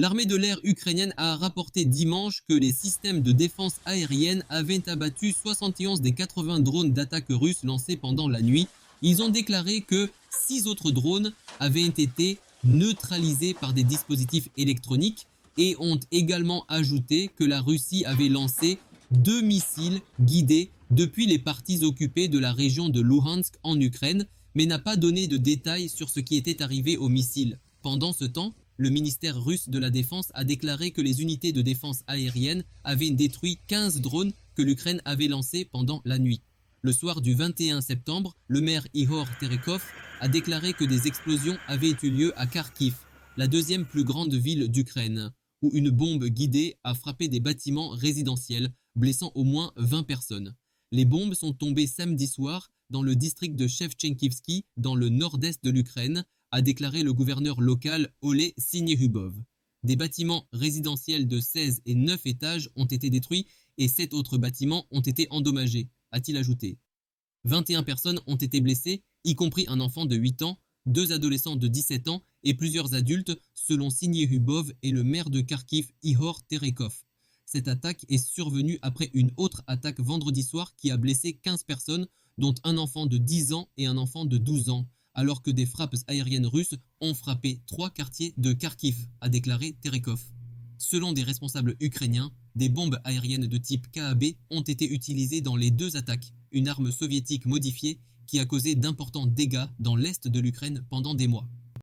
L'armée de l'air ukrainienne a rapporté dimanche que les systèmes de défense aérienne avaient abattu 71 des 80 drones d'attaque russes lancés pendant la nuit. Ils ont déclaré que 6 autres drones avaient été neutralisés par des dispositifs électroniques et ont également ajouté que la Russie avait lancé 2 missiles guidés depuis les parties occupées de la région de Luhansk en Ukraine, mais n'a pas donné de détails sur ce qui était arrivé aux missiles. Pendant ce temps, le ministère russe de la Défense a déclaré que les unités de défense aérienne avaient détruit 15 drones que l'Ukraine avait lancés pendant la nuit. Le soir du 21 septembre, le maire Ihor Terekov a déclaré que des explosions avaient eu lieu à Kharkiv, la deuxième plus grande ville d'Ukraine, où une bombe guidée a frappé des bâtiments résidentiels, blessant au moins 20 personnes. Les bombes sont tombées samedi soir dans le district de Shevchenkivski, dans le nord-est de l'Ukraine, a déclaré le gouverneur local Oleh Syniehubov. Des bâtiments résidentiels de 16 et 9 étages ont été détruits et 7 autres bâtiments ont été endommagés, a-t-il ajouté. 21 personnes ont été blessées, y compris un enfant de 8 ans, 2 adolescents de 17 ans et plusieurs adultes, selon Syniehubov et le maire de Kharkiv Ihor Terekov. Cette attaque est survenue après une autre attaque vendredi soir qui a blessé 15 personnes, dont un enfant de 10 ans et un enfant de 12 ans, alors que des frappes aériennes russes ont frappé 3 quartiers de Kharkiv, a déclaré Terekov. Selon des responsables ukrainiens, des bombes aériennes de type KAB ont été utilisées dans les 2 attaques, une arme soviétique modifiée qui a causé d'importants dégâts dans l'est de l'Ukraine pendant des mois.